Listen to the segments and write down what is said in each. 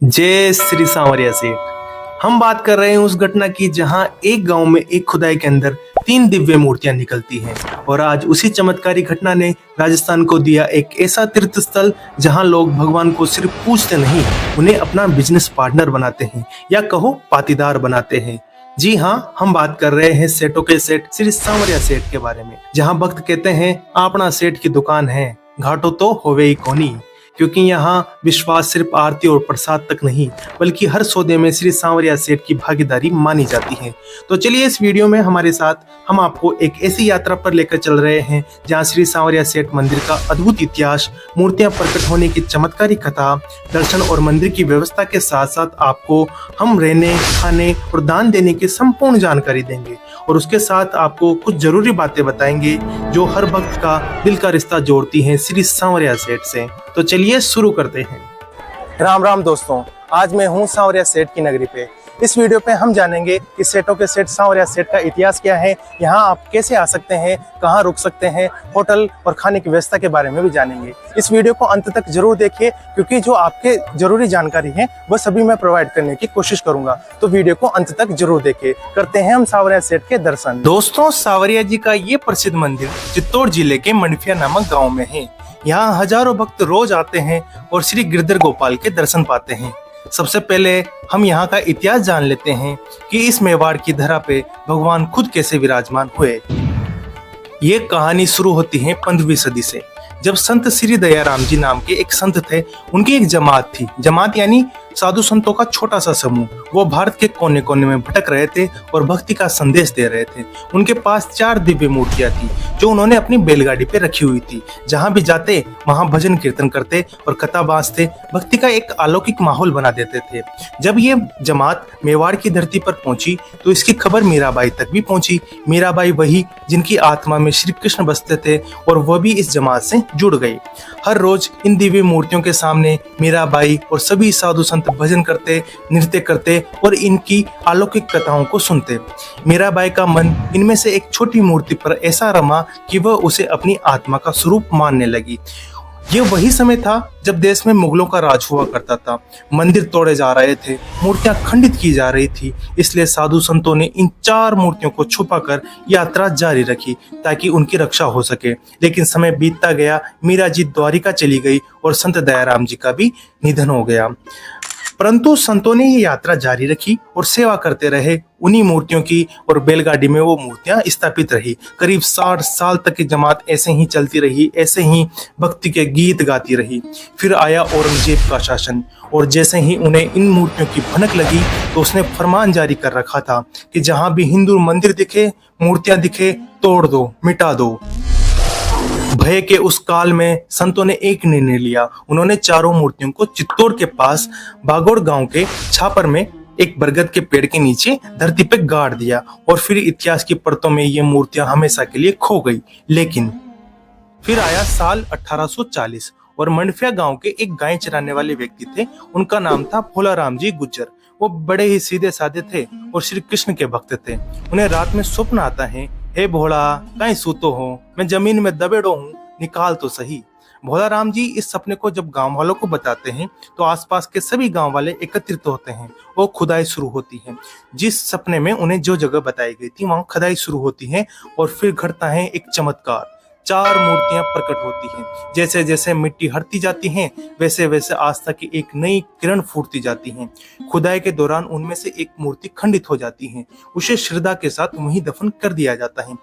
जय श्री सांवरिया सेठ। हम बात कर रहे हैं उस घटना की जहां एक गांव में एक खुदाई के अंदर 3 दिव्य मूर्तियां निकलती हैं और आज उसी चमत्कारी घटना ने राजस्थान को दिया एक ऐसा तीर्थ स्थल जहां लोग भगवान को सिर्फ पूजते नहीं, उन्हें अपना बिजनेस पार्टनर बनाते हैं या कहो पाटीदार बनाते हैं। जी हाँ, हम बात कर रहे हैं सेठों के सेठ श्री सांवरिया सेठ के बारे में, जहाँ भक्त कहते हैं अपना सेठ की दुकान है, घाटो तो होवे ही कोनी। क्योंकि यहाँ विश्वास सिर्फ आरती और प्रसाद तक नहीं बल्कि हर सौदे में श्री सांवरिया सेठ की भागीदारी मानी जाती है। तो चलिए इस वीडियो में हमारे साथ हम आपको एक ऐसी यात्रा पर लेकर चल रहे हैं जहाँ श्री सांवरिया सेठ मंदिर का अद्भुत इतिहास, मूर्तियां प्रकट होने की चमत्कारी कथा, दर्शन और मंदिर की व्यवस्था के साथ साथ आपको हम रहने, खाने और दान देने की संपूर्ण जानकारी देंगे और उसके साथ आपको कुछ जरूरी बातें बताएंगे जो हर भक्त का दिल का रिश्ता जोड़ती हैं श्री सांवरिया सेठ से। तो चलिए शुरू करते हैं। राम राम दोस्तों, आज मैं हूँ सांवरिया सेठ की नगरी पे। इस वीडियो पे हम जानेंगे कि सेठों के सेठ सांवरिया सेठ का इतिहास क्या है, यहाँ आप कैसे आ सकते हैं, कहाँ रुक सकते हैं, होटल और खाने की व्यवस्था के बारे में भी जानेंगे। इस वीडियो को अंत तक जरूर देखिए क्योंकि जो आपके जरूरी जानकारी है वह सभी मैं प्रोवाइड करने की कोशिश करूंगा। तो वीडियो को अंत तक जरूर देखिए। करते हैं हम सांवरिया सेठ के दर्शन। दोस्तों, सांवरिया जी का ये प्रसिद्ध मंदिर चित्तौड़ जिले के मंडफिया नामक गाँव में है। यहाँ हजारों भक्त रोज आते हैं और श्री गिरधर गोपाल के दर्शन पाते हैं। सबसे पहले हम यहाँ का इतिहास जान लेते हैं कि इस मेवाड़ की धरा पे भगवान खुद कैसे विराजमान हुए। ये कहानी शुरू होती है 15वीं सदी से, जब संत श्री दयाराम जी नाम के एक संत थे। उनकी एक जमात थी, जमात यानी साधु संतों का छोटा सा समूह। वो भारत के कोने कोने में भटक रहे थे और भक्ति का संदेश दे रहे थे। उनके पास 4 दिव्य मूर्तियां थी जो उन्होंने अपनी बैलगाड़ी पे रखी हुई थी। जहां भी जाते वहां भजन कीर्तन करते और कथा बांधते, भक्ति का एक अलौकिक माहौल बना देते थे। जब ये जमात मेवाड़ की धरती पर पहुंची तो इसकी खबर मीराबाई तक भी पहुंची। मीराबाई वही जिनकी आत्मा में श्री कृष्ण बसते थे और वह भी इस जमात से जुड़ गई। हर रोज इन दिव्य मूर्तियों के सामने मीराबाई और सभी साधु संत भजन करते, नृत्य करते और इनकी अलौकिक कथाओं को सुनते। मीराबाई का मन इनमें से एक छोटी मूर्ति पर ऐसा रमा कि वह उसे अपनी आत्मा का स्वरूप मानने लगी। ये वही समय था जब देश में मुगलों का राज हुआ करता था। मंदिर तोड़े जा रहे थे, मूर्तियां खंडित की जा रही थी। इसलिए साधु संतों ने इन 4 मूर्तियों को छुपाकर यात्रा जारी रखी ताकि उनकी रक्षा हो सके। लेकिन समय बीतता गया, मीरा जी द्वारिका चली गई और संत दयाराम जी का भी निधन हो गया। परंतु संतों ने ये यात्रा जारी रखी और सेवा करते रहे। उन्हीं मूर्तियों की और बैलगाड़ी में वो मूर्तियां स्थापित रही। करीब 60 साल तक की जमात ऐसे ही चलती रही, ऐसे ही भक्ति के गीत गाती रही। फिर आया औरंगजेब का शासन और जैसे ही उन्हें इन मूर्तियों की भनक लगी तो उसने फरमान जारी कर रखा था कि जहां भी हिंदू मंदिर दिखे, मूर्तियां दिखे, तोड़ दो, मिटा दो। भय के उस काल में संतों ने एक निर्णय लिया। उन्होंने 4 मूर्तियों को चित्तौड़ के पास बागोड़ गांव के छापर में एक बरगद के पेड़ के नीचे धरती पे गाड़ दिया और फिर इतिहास की परतों में ये मूर्तियां हमेशा के लिए खो गई। लेकिन फिर आया साल 1840 और मंडफिया गांव के एक गाय चराने वाले व्यक्ति थे। उनका नाम था भोलाराम जी गुज्जर। वो बड़े ही सीधे साधे थे और श्री कृष्ण के भक्त थे। उन्हें रात में स्वप्न आता है, हे भोला कहीं सूतो हो, मैं जमीन में दबेड़ो हूँ, निकाल तो सही। भोलाराम जी इस सपने को जब गांव वालों को बताते हैं तो आसपास के सभी गांव वाले एकत्रित होते हैं और खुदाई शुरू होती है। जिस सपने में उन्हें जो जगह बताई गई थी वहां खुदाई शुरू होती है और फिर घटता है एक चमत्कार। 4 मूर्तियां प्रकट होती हैं। जैसे जैसे मिट्टी हटती जाती है वैसे वैसे आस्था की एक नई किरण फूटती जाती है। खुदाई के दौरान उनमें से एक मूर्ति खंडित हो जाती है। उसे श्रद्धा के साथ वहीं दफन कर दिया जाता है।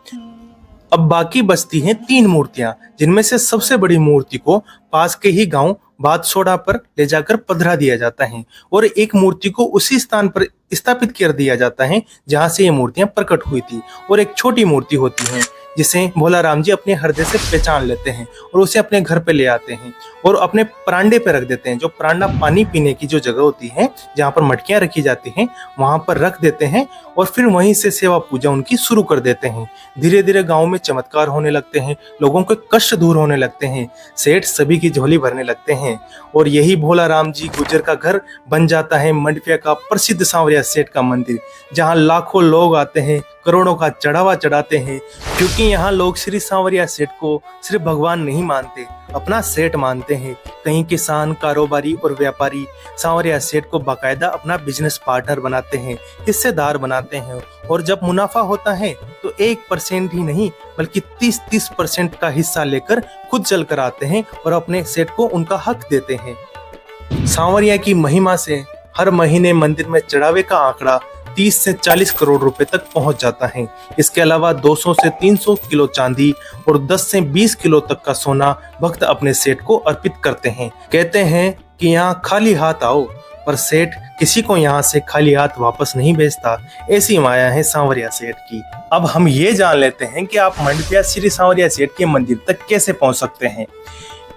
अब बाकी बचती हैं 3 मूर्तियां, जिनमें से सबसे बड़ी मूर्ति को पास के ही गांव बादसोड़ा पर ले जाकर पधरा दिया जाता है और एक मूर्ति को उसी स्थान पर स्थापित कर दिया जाता है जहां से ये मूर्तियां प्रकट हुई थी। और एक छोटी मूर्ति होती है जिसे भोलाराम जी अपने हृदय से पहचान लेते हैं और उसे अपने घर पे ले आते हैं और अपने परांडे पे रख देते हैं। जो परांडा पानी पीने की जो जगह होती है जहाँ पर मटकियां रखी जाती हैं वहां पर रख देते हैं और फिर वहीं से सेवा पूजा उनकी शुरू कर देते हैं। धीरे धीरे गांव में चमत्कार होने लगते हैं, लोगों के कष्ट दूर होने लगते हैं, सेठ सभी की झोली भरने लगते हैं और यही भोलाराम जी गुज्जर का घर बन जाता है मंडफिया का प्रसिद्ध सांवरिया सेठ का मंदिर, जहाँ लाखों लोग आते हैं, करोड़ों का चढ़ावा चढ़ाते हैं। क्योंकि यहाँ लोग श्री सांवरिया सेठ को सिर्फ भगवान नहीं मानते, अपना सेठ मानते हैं। कई किसान, कारोबारी और व्यापारी सांवरिया सेठ को बाकायदा अपना बिजनेस पार्टनर बनाते हैं, हिस्सेदार बनाते हैं और जब मुनाफा होता है तो 1% ही नहीं बल्कि 30% का हिस्सा लेकर खुद चल कर आते हैं और अपने सेठ को उनका हक देते हैं। सांवरिया की महिमा से हर महीने मंदिर में चढ़ावे का आंकड़ा 30 से 40 करोड़ रुपए तक पहुंच जाता है। इसके अलावा 200 से 300 किलो चांदी और 10 से 20 किलो तक का सोना भक्त अपने सेठ को अर्पित करते हैं। कहते हैं कि यहाँ खाली हाथ आओ, पर सेठ किसी को यहाँ से खाली हाथ वापस नहीं भेजता। ऐसी माया है सांवरिया सेठ की। अब हम ये जान लेते हैं कि आप मंडपिया श्री सांवरिया सेठ के मंदिर तक कैसे पहुंच सकते हैं।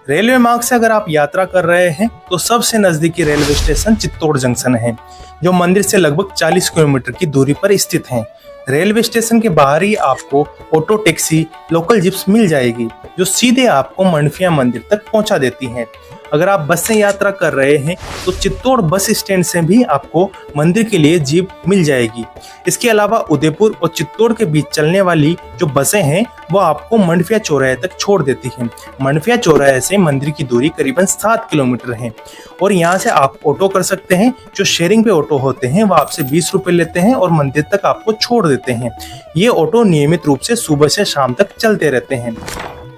रेलवे मार्ग से अगर आप यात्रा कर रहे हैं तो सबसे नजदीकी रेलवे स्टेशन चित्तौड़ जंक्शन है, जो मंदिर से लगभग 40 किलोमीटर की दूरी पर स्थित है। रेलवे स्टेशन के बाहर ही आपको ऑटो टैक्सी, लोकल जिप्स मिल जाएगी, जो सीधे आपको मंडफिया मंदिर तक पहुंचा देती हैं। अगर आप बस से यात्रा कर रहे हैं तो चित्तौड़ बस स्टैंड से भी आपको मंदिर के लिए जीप मिल जाएगी। इसके अलावा उदयपुर और चित्तौड़ के बीच चलने वाली जो बसें हैं वो आपको मंडफिया चौराहे तक छोड़ देती हैं। मंडफिया चौराहे से मंदिर की दूरी करीबन 7 किलोमीटर है और यहाँ से आप ऑटो कर सकते हैं। जो शेयरिंग पे ऑटो होते हैं वो आपसे 20 रुपए लेते हैं और मंदिर तक आपको छोड़ देते हैं। ये ऑटो नियमित रूप से सुबह से शाम तक चलते रहते हैं।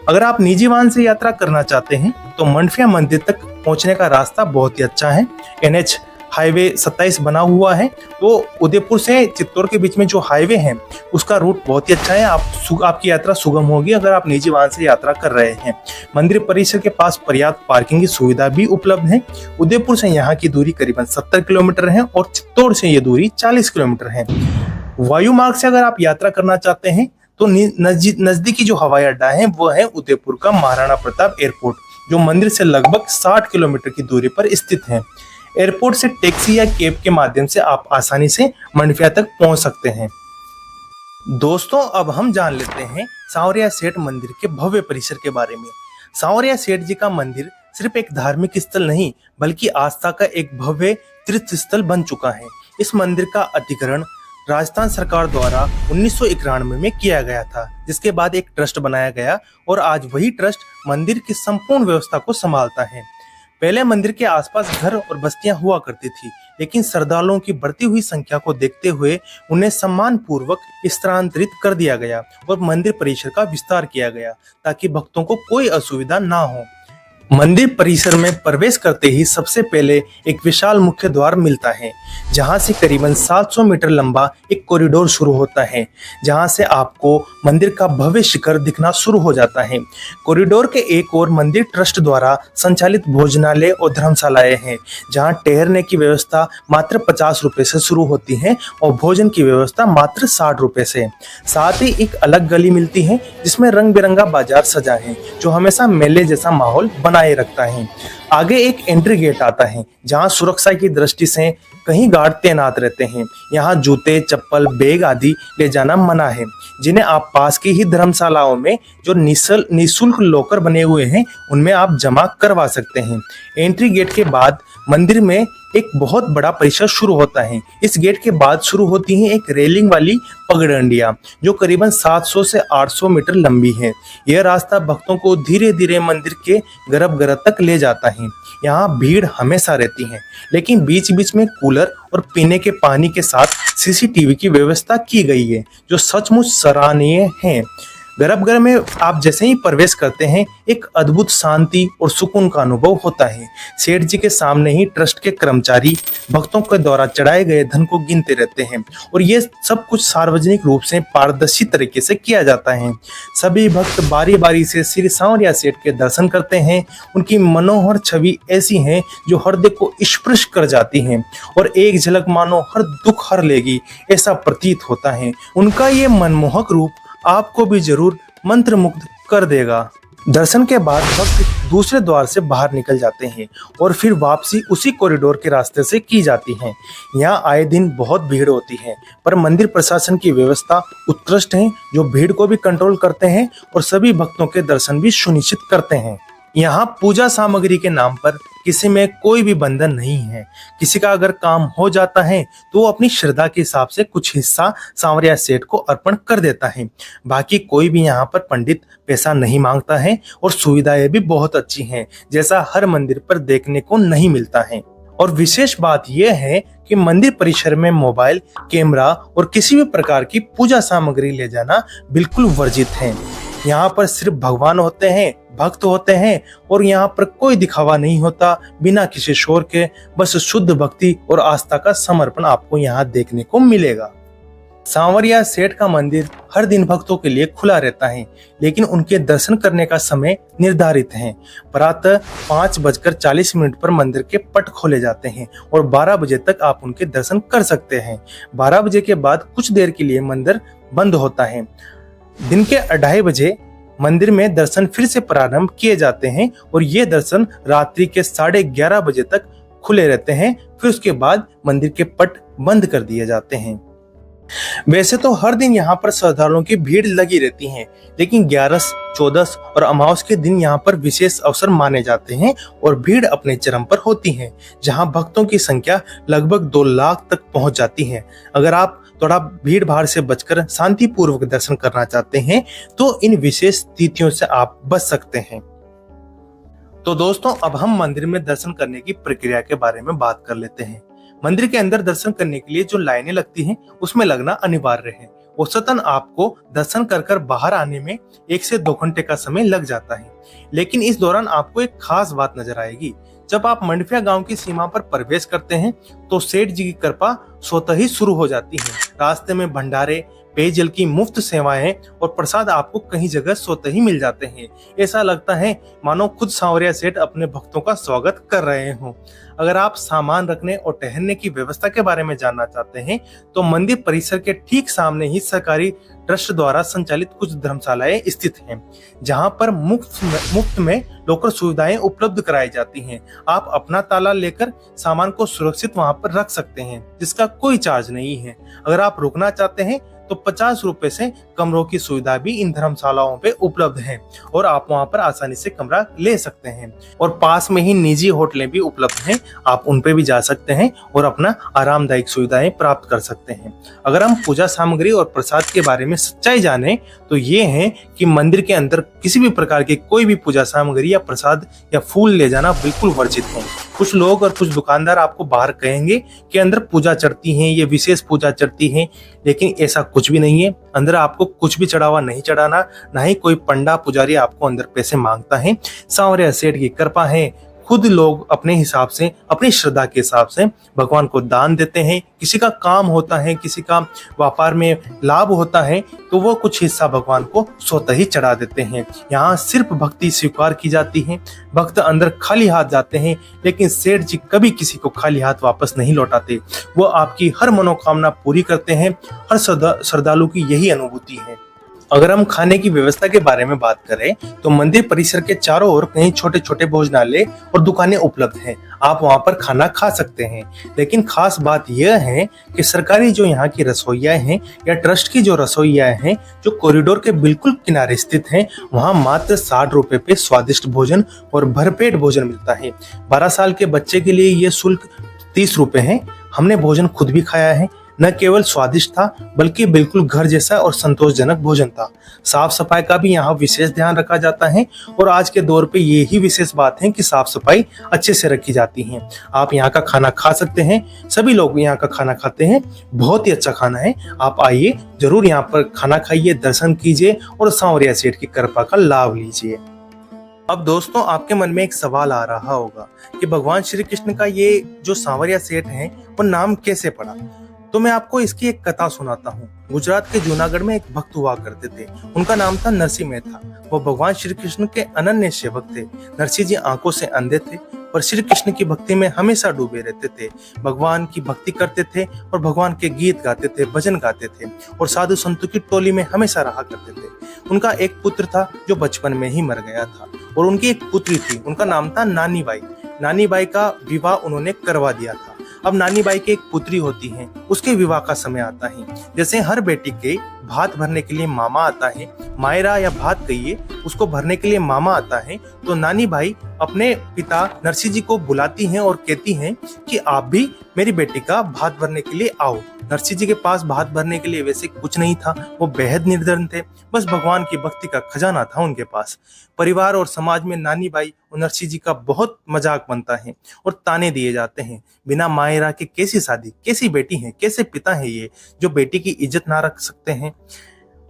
अगर आप निजी वाहन से यात्रा करना चाहते हैं तो मंडफिया मंदिर तक पहुंचने का रास्ता बहुत ही अच्छा है। NH हाईवे 27 बना हुआ है, तो उदयपुर से चित्तौड़ के बीच में जो हाईवे है उसका रूट बहुत ही अच्छा है। आपकी यात्रा सुगम होगी अगर आप निजी वाहन से यात्रा कर रहे हैं। मंदिर परिसर के पास पर्याप्त पार्किंग की सुविधा भी उपलब्ध है। उदयपुर से यहाँ की दूरी करीबन 70 किलोमीटर है और चित्तौड़ से ये दूरी 40 किलोमीटर है। वायु मार्ग से अगर आप यात्रा करना चाहते हैं तो नजदीकी जो हवाई अड्डा है वो है उदयपुर का महाराणा प्रताप एयरपोर्ट, जो मंदिर से लगभग 60 किलोमीटर की दूरी पर स्थित है। एयरपोर्ट से टैक्सी या कैब के माध्यम से आप आसानी से मंडफिया तक पहुंच सकते हैं। दोस्तों, अब हम जान लेते हैं सांवरिया सेठ मंदिर के भव्य परिसर के बारे में। सांवरिया सेठ जी का मंदिर सिर्फ एक धार्मिक स्थल नहीं बल्कि आस्था का एक भव्य तीर्थ स्थल बन चुका है। इस मंदिर का अधिग्रहण राजस्थान सरकार द्वारा 1991 में किया गया था, जिसके बाद एक ट्रस्ट बनाया गया और आज वही ट्रस्ट मंदिर की संपूर्ण व्यवस्था को संभालता है। पहले मंदिर के आसपास घर और बस्तियां हुआ करती थी, लेकिन श्रद्धालुओं की बढ़ती हुई संख्या को देखते हुए उन्हें सम्मान पूर्वक स्थानांतरित कर दिया गया और मंदिर परिसर का विस्तार किया गया ताकि भक्तों को कोई असुविधा ना हो। मंदिर परिसर में प्रवेश करते ही सबसे पहले एक विशाल मुख्य द्वार मिलता है, जहां से करीबन 700 मीटर लंबा एक कॉरिडोर शुरू होता है, जहां से आपको मंदिर का भव्य शिखर दिखना शुरू हो जाता है। कॉरिडोर के एक ओर मंदिर ट्रस्ट द्वारा संचालित भोजनालय और धर्मशालाएं हैं, जहां ठहरने की व्यवस्था मात्र 50 रुपए से शुरू होती है और भोजन की व्यवस्था मात्र 60 रुपए से। साथ ही एक अलग गली मिलती है जिसमें रंग बिरंगा बाजार सजा है, जो हमेशा मेले जैसा माहौल बनाए रखता है। आगे एक एंट्री गेट आता है, जहां सुरक्षा की दृष्टि से कहीं गार्ड तैनात रहते हैं। यहाँ जूते, चप्पल, बैग आदि ले जाना मना है, जिन्हें आप पास की ही धर्मशालाओं में जो निःशुल्क लॉकर बने हुए हैं उनमें आप जमा करवा सकते हैं। एंट्री गेट के बाद मंदिर में एक बहुत बड़ा परिसर शुरू होता है। इस गेट के बाद शुरू होती है एक रेलिंग वाली पगडंडियां, जो करीबन 700 से 800 मीटर लंबी है। यह रास्ता भक्तों को धीरे धीरे मंदिर के गर्भगृह तक ले जाता है। यहाँ भीड़ हमेशा रहती है, लेकिन बीच बीच में कूलर और पीने के पानी के साथ CCTV की व्यवस्था की गई है, जो सचमुच सराहनीय है। गर्भगृह में आप जैसे ही प्रवेश करते हैं एक अद्भुत शांति और सुकून का अनुभव होता है। सेठ जी के सामने ही ट्रस्ट के कर्मचारी भक्तों के द्वारा चढ़ाए गए धन को गिनते रहते हैं और ये सब कुछ सार्वजनिक रूप से पारदर्शी तरीके से किया जाता है। सभी भक्त बारी बारी से श्री सांवरिया सेठ के दर्शन करते हैं। उनकी मनोहर छवि ऐसी है जो हृदय को स्पर्श कर जाती है और एक झलक मानो हर दुख हर लेगी, ऐसा प्रतीत होता है। उनका ये मनमोहक रूप आपको भी जरूर मंत्रमुग्ध कर देगा। दर्शन के बाद भक्त दूसरे द्वार से बाहर निकल जाते हैं और फिर वापसी उसी कॉरिडोर के रास्ते से की जाती है। यहाँ आए दिन बहुत भीड़ होती है, पर मंदिर प्रशासन की व्यवस्था उत्कृष्ट है, जो भीड़ को भी कंट्रोल करते हैं और सभी भक्तों के दर्शन भी सुनिश्चित करते हैं। यहाँ पूजा सामग्री के नाम पर किसी में कोई भी बंधन नहीं है। किसी का अगर काम हो जाता है तो वो अपनी श्रद्धा के हिसाब से कुछ हिस्सा सांवरिया सेठ को अर्पण कर देता है। बाकी कोई भी यहाँ पर पंडित पैसा नहीं मांगता है और सुविधाएं भी बहुत अच्छी हैं, जैसा हर मंदिर पर देखने को नहीं मिलता है। और विशेष बात यह है कि मंदिर परिसर में मोबाइल, कैमरा और किसी भी प्रकार की पूजा सामग्री ले जाना बिल्कुल वर्जित है। यहाँ पर सिर्फ भगवान होते हैं, भक्त होते हैं और यहाँ पर कोई दिखावा नहीं होता। बिना किसी शोर के बस शुद्ध भक्ति और आस्था का समर्पण आपको यहाँ देखने को मिलेगा। सांवरिया सेठ का मंदिर हर दिन भक्तों के लिए खुला रहता है, लेकिन उनके दर्शन करने का समय निर्धारित है। प्रातः 5:40 पर मंदिर के पट खोले जाते हैं और 12 बजे तक आप उनके दर्शन कर सकते हैं। 12 बजे के बाद कुछ देर के लिए मंदिर बंद होता है। दिन के 2:30 बजे मंदिर में दर्शन फिर से प्रारंभ किए जाते हैं और ये दर्शन रात्रि के 11:30 बजे तक खुले रहते हैं। फिर उसके बाद मंदिर के पट बंद कर दिए जाते हैं। वैसे तो हर दिन यहाँ पर श्रद्धालुओं की भीड़ लगी रहती है, लेकिन 11, 14 और अमावस के दिन यहाँ पर विशेष अवसर माने जाते हैं और भीड़ अपने चरम पर होती है, जहाँ भक्तों की संख्या लगभग 2 लाख तक पहुँच जाती है। अगर आप थोड़ा भीड़ भाड़ से बचकर शांतिपूर्वक दर्शन करना चाहते हैं तो इन विशेष तिथियों से आप बच सकते हैं। तो दोस्तों, अब हम मंदिर में दर्शन करने की प्रक्रिया के बारे में बात कर लेते हैं। मंदिर के अंदर दर्शन करने के लिए जो लाइनें लगती हैं उसमें लगना अनिवार्य है। औसतन आपको दर्शन कर बाहर आने में 1 से 2 घंटे का समय लग जाता है, लेकिन इस दौरान आपको एक खास बात नजर आएगी। जब आप मंडफिया गांव की सीमा पर प्रवेश करते हैं तो सेठ जी की कृपा स्वतः ही शुरू हो जाती है। रास्ते में भंडारे, पेयजल की मुफ्त सेवाएं और प्रसाद आपको कहीं जगह स्वतः ही मिल जाते हैं। ऐसा लगता है मानो खुद सांवरिया सेठ अपने भक्तों का स्वागत कर रहे हों। अगर आप सामान रखने और ठहरने की व्यवस्था के बारे में जानना चाहते हैं तो मंदिर परिसर के ठीक सामने ही सरकारी ट्रस्ट द्वारा संचालित कुछ धर्मशालाएं स्थित हैं, जहां पर मुफ्त में लॉकर सुविधाएं उपलब्ध कराई जाती हैं। आप अपना ताला लेकर सामान को सुरक्षित वहां पर रख सकते हैं, जिसका कोई चार्ज नहीं है। अगर आप रुकना चाहते हैं तो 50 रुपए से कमरों की सुविधा भी इन धर्मशालाओं पे उपलब्ध है और आप वहां पर आसानी से कमरा ले सकते हैं। और पास में ही निजी होटलें भी उपलब्ध हैं, आप उन पे भी जा सकते हैं और अपना आरामदायक सुविधाएं प्राप्त कर सकते हैं। अगर हम पूजा सामग्री और प्रसाद के बारे में सच्चाई जाने तो ये है कि मंदिर के अंदर किसी भी प्रकार की कोई भी पूजा सामग्री या प्रसाद या फूल ले जाना बिल्कुल वर्जित है। कुछ लोग और कुछ दुकानदार आपको बाहर कहेंगे कि अंदर पूजा चढ़ती है, ये विशेष पूजा चढ़ती है, लेकिन ऐसा कुछ भी नहीं है। अंदर आपको कुछ भी चढ़ावा नहीं चढ़ाना, ना ही कोई पंडा पुजारी आपको अंदर पैसे मांगता है। सांवरिया सेठ की कृपा है, खुद लोग अपने हिसाब से, अपनी श्रद्धा के हिसाब से भगवान को दान देते हैं। किसी का काम होता है, किसी का व्यापार में लाभ होता है तो वो कुछ हिस्सा भगवान को स्वतः ही चढ़ा देते हैं। यहाँ सिर्फ भक्ति स्वीकार की जाती है। भक्त अंदर खाली हाथ जाते हैं, लेकिन सेठ जी कभी किसी को खाली हाथ वापस नहीं लौटाते। वो आपकी हर मनोकामना पूरी करते हैं। हर श्रद्धालु की यही अनुभूति है। अगर हम खाने की व्यवस्था के बारे में बात करें तो मंदिर परिसर के चारों ओर कई छोटे छोटे भोजनालय और दुकानें उपलब्ध हैं। आप वहां पर खाना खा सकते हैं, लेकिन खास बात यह है कि सरकारी जो यहाँ की रसोइयाँ हैं या ट्रस्ट की जो रसोइयाँ हैं, जो कॉरिडोर के बिल्कुल किनारे स्थित हैं, वहाँ मात्र 60 रुपए पे स्वादिष्ट भोजन और भरपेट भोजन मिलता है। 12 साल के बच्चे के लिए ये शुल्क 30 रुपए है। हमने भोजन खुद भी खाया है। न केवल स्वादिष्ट था बल्कि बिल्कुल घर जैसा और संतोषजनक भोजन था। साफ सफाई का भी यहाँ विशेष ध्यान रखा जाता है और आज के दौर पे ये ही विशेष बात है कि साफ सफाई अच्छे से रखी जाती है। आप यहाँ का खाना खा सकते हैं, सभी लोग यहाँ का खाना खाते हैं, बहुत ही अच्छा खाना है। आप आइए, जरूर यहाँ पर खाना खाइए, दर्शन कीजिए और सांवरिया सेठ की कृपा का लाभ लीजिए। अब दोस्तों, आपके मन में एक सवाल आ रहा होगा कि भगवान श्री कृष्ण का ये जो सांवरिया सेठ है वो नाम कैसे पड़ा। तो मैं आपको इसकी एक कथा सुनाता हूँ। गुजरात के जूनागढ़ में एक भक्त हुआ करते थे। उनका नाम था नरसिंह मेहता। वो भगवान श्री कृष्ण के अनन्य सेवक थे। नरसिंह जी आंखों से अंधे थे पर श्री कृष्ण की भक्ति में हमेशा डूबे रहते थे। भगवान की भक्ति करते थे और भगवान के गीत गाते थे, भजन गाते थे और साधु संतों की टोली में हमेशा रहा करते थे। उनका एक पुत्र था जो बचपन में ही मर गया था और उनकी एक पुत्री थी, उनका नाम था नानी बाई। नानी बाई का विवाह उन्होंने करवा दिया था। अब नानी बाई की एक पुत्री होती है, उसके विवाह का समय आता है। जैसे हर बेटी के भात भरने के लिए मामा आता है, मायरा या भात कहिए, उसको भरने के लिए मामा आता है, तो नानी बाई अपने पिता नरसिंह जी को बुलाती हैं और कहती हैं कि आप भी मेरी बेटी का भात भरने के लिए आओ। नरसिंह जी के पास भात भरने के लिए वैसे कुछ नहीं था, वो बेहद निर्धन थे, बस भगवान की भक्ति का खजाना था उनके पास। परिवार और समाज में नानी बाई और नरसिंह जी का बहुत मजाक बनता है और ताने दिए जाते हैं, बिना मायरा के कैसी शादी, कैसी बेटी है, कैसे पिता है ये जो बेटी की इज्जत ना रख सकते हैं।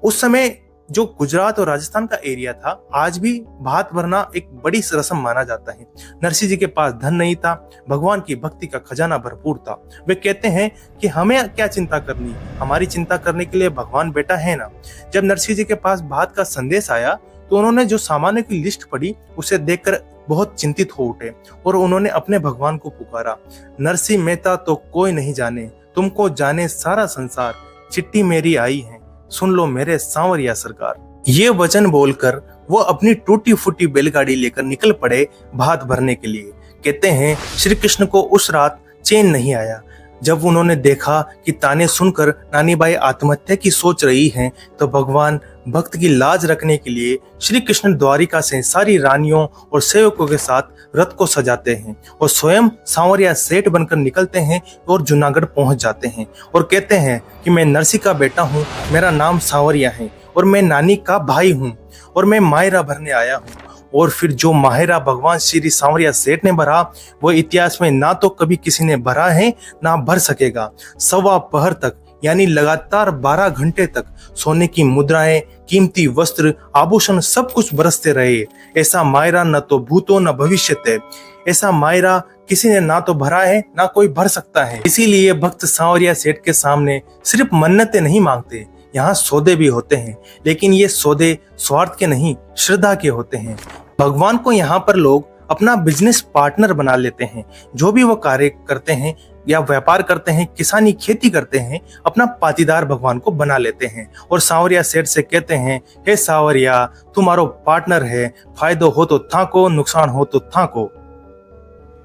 उस समय जो गुजरात और राजस्थान का एरिया था, आज भी भात भरना एक बड़ी रस्म माना जाता है। नरसिंह जी के पास धन नहीं था, भगवान की भक्ति का खजाना भरपूर था। वे कहते हैं कि हमें क्या चिंता करनी, हमारी चिंता करने के लिए भगवान बेटा है ना। जब नरसिंह जी के पास भात का संदेश आया तो उन्होंने जो सामानों की लिस्ट पढ़ी, उसे देखकर बहुत चिंतित हो उठे और उन्होंने अपने भगवान को पुकारा, नरसिंह मेहता तो कोई नहीं जाने, तुमको जाने सारा संसार, चिट्ठी मेरी आई है, सुन लो मेरे सांवरिया सरकार। ये वचन बोलकर वो अपनी टूटी फूटी बैलगाड़ी लेकर निकल पड़े भात भरने के लिए। कहते हैं श्री कृष्ण को उस रात चैन नहीं आया। जब उन्होंने देखा कि ताने सुनकर नानी बाई आत्महत्या की सोच रही हैं, तो भगवान भक्त की लाज रखने के लिए श्री कृष्ण द्वारिका से सारी रानियों और सेवकों के साथ रथ को सजाते हैं और स्वयं सांवरिया सेठ बनकर निकलते हैं और जूनागढ़ पहुंच जाते हैं और कहते हैं कि मैं नरसिंह का बेटा हूं, मेरा नाम सांवरिया है और मैं नानी का भाई हूं और मैं मायरा भरने आया हूं। और फिर जो माहिरा भगवान श्री सांवरिया सेठ ने भरा, वो इतिहास में ना तो कभी किसी ने भरा है ना भर सकेगा। सवा पहर तक यानी लगातार 12 घंटे तक सोने की मुद्राएं, कीमती वस्त्र, आभूषण सब कुछ बरसते रहे। ऐसा मायरा न तो भूतो न भविष्यते, ऐसा मायरा किसी ने ना तो भरा है ना कोई भर सकता है। इसीलिए भक्त सांवरिया सेठ के सामने सिर्फ मन्नतें नहीं मांगते, यहाँ सौदे भी होते हैं, लेकिन ये सौदे स्वार्थ के नहीं, श्रद्धा के होते हैं। भगवान को यहाँ पर लोग अपना बिजनेस पार्टनर बना लेते हैं। जो भी वो कार्य करते हैं या व्यापार करते हैं, किसानी खेती करते हैं, अपना पाटीदार भगवान को बना लेते हैं और सांवरिया सेठ से कहते हैं, हे सांवरिया तुम्हारो पार्टनर है, फायदो हो तो थाको, नुकसान हो तो थाको।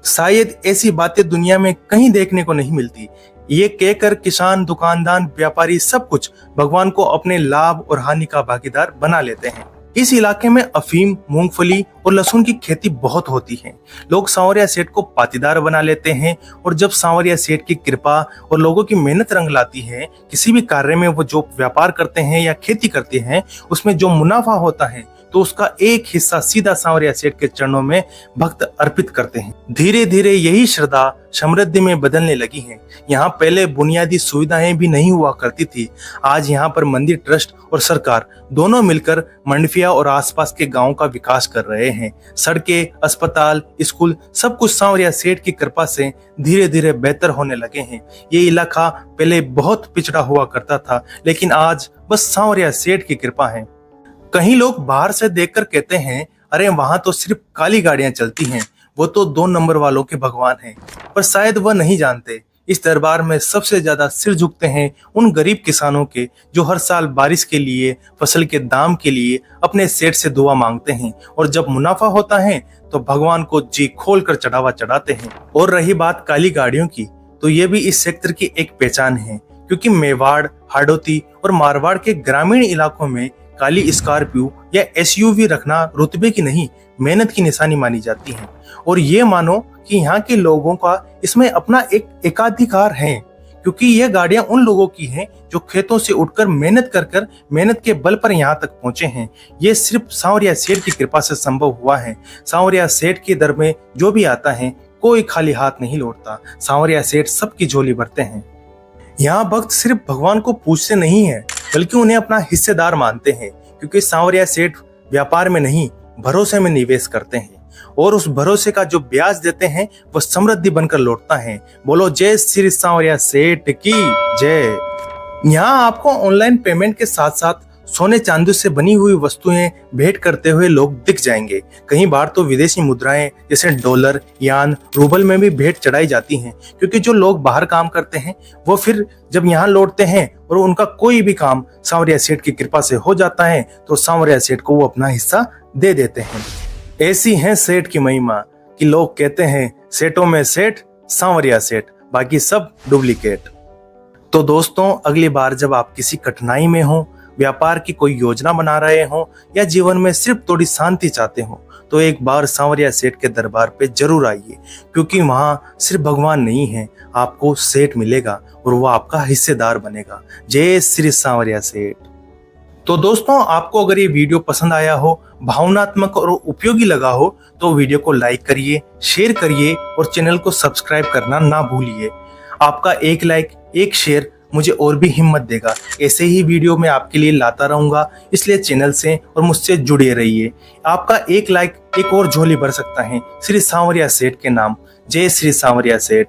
शायद ऐसी बातें दुनिया में कहीं देखने को नहीं मिलती। ये कहकर किसान, दुकानदार, व्यापारी सब कुछ भगवान को अपने लाभ और हानि का भागीदार बना लेते हैं। इस इलाके में अफीम, मूंगफली और लहसुन की खेती बहुत होती है। लोग सांवरिया सेठ को पाटीदार बना लेते हैं और जब सांवरिया सेठ की कृपा और लोगों की मेहनत रंग लाती है, किसी भी कार्य में वो जो व्यापार करते हैं या खेती करते हैं, उसमें जो मुनाफा होता है तो उसका एक हिस्सा सीधा सांवरिया सेठ के चरणों में भक्त अर्पित करते हैं। धीरे धीरे यही श्रद्धा समृद्धि में बदलने लगी है। यहाँ पहले बुनियादी सुविधाएं भी नहीं हुआ करती थी। आज यहाँ पर मंदिर ट्रस्ट और सरकार दोनों मिलकर मंडफिया और आसपास के गांवों का विकास कर रहे हैं। सड़कें, अस्पताल, स्कूल सब कुछ सांवरिया सेठ की कृपा से धीरे धीरे बेहतर होने लगे हैं। ये इलाका पहले बहुत पिछड़ा हुआ करता था, लेकिन आज बस सांवरिया सेठ की कृपा है। कहीं लोग बाहर से देखकर कहते हैं, अरे वहां तो सिर्फ काली गाड़ियां चलती हैं, वो तो 2 नंबर वालों के भगवान हैं। पर शायद वह नहीं जानते, इस दरबार में सबसे ज्यादा सिर झुकते हैं उन गरीब किसानों के जो हर साल बारिश के लिए, फसल के दाम के लिए अपने सेठ से दुआ मांगते हैं और जब मुनाफा होता है तो भगवान को जी खोल कर चढ़ावा चढ़ाते हैं। और रही बात काली गाड़ियों की, तो ये भी इस सेक्टर की एक पहचान है, क्योंकि मेवाड़, हाड़ौती और मारवाड़ के ग्रामीण इलाकों में काली स्कॉर्पियो या एसयूवी रखना रुतबे की नहीं, मेहनत की निशानी मानी जाती है। और ये मानो कि यहाँ के लोगों का इसमें अपना एक एकाधिकार है, क्योंकि यह गाड़ियां उन लोगों की हैं जो खेतों से उठकर मेहनत के बल पर यहाँ तक पहुंचे हैं। ये सिर्फ सांवरिया सेठ की कृपा से संभव हुआ है। सांवरिया सेठ के दर में जो भी आता है, कोई खाली हाथ नहीं लौटता। सांवरिया सेठ सबकी झोली भरते हैं। यहाँ भक्त सिर्फ भगवान को पूजते नहीं है, बल्कि उन्हें अपना हिस्सेदार मानते हैं, क्योंकि सांवरिया सेठ व्यापार में नहीं, भरोसे में निवेश करते हैं और उस भरोसे का जो ब्याज देते हैं वह समृद्धि बनकर लौटता है। बोलो जय श्री सांवरिया सेठ की जय। यहाँ आपको ऑनलाइन पेमेंट के साथ साथ सोने चांदी से बनी हुई वस्तुएं भेंट करते हुए लोग दिख जाएंगे। कई बार तो विदेशी मुद्राएं जैसे डॉलर, यान, रूबल में भी भेंट चढ़ाई जाती हैं, क्योंकि जो लोग बाहर काम करते हैं वो फिर जब यहाँ लौटते हैं और उनका कोई भी काम सांवरिया सेठ की कृपा से हो जाता है तो सांवरिया सेठ को वो अपना हिस्सा दे देते हैं। ऐसी है सेठ की महिमा कि लोग कहते हैं सेठों में सेठ सांवरिया सेठ। बाकी सब डुप्लीकेट। तो दोस्तों, अगली बार जब आप किसी कठिनाई में हो, व्यापार की कोई योजना बना रहे हो या जीवन में सिर्फ थोड़ी शांति चाहते हो, तो एक बार सांवरिया सेठ के दरबार पे जरूर आइए, क्योंकि वहाँ सिर्फ भगवान नहीं है, आपको सेठ मिलेगा और वो आपका हिस्सेदार बनेगा। जय श्री सांवरिया सेठ। तो दोस्तों, आपको अगर ये वीडियो पसंद आया हो, भावनात्मक और उपयोगी लगा हो, तो वीडियो को लाइक करिए, शेयर करिए और चैनल को सब्सक्राइब करना ना भूलिए। आपका एक लाइक, एक शेयर मुझे और भी हिम्मत देगा। ऐसे ही वीडियो मैं आपके लिए लाता रहूंगा, इसलिए चैनल से और मुझसे जुड़े रहिए। आपका एक लाइक एक और झोली भर सकता है श्री सांवरिया सेठ के नाम। जय श्री सांवरिया सेठ।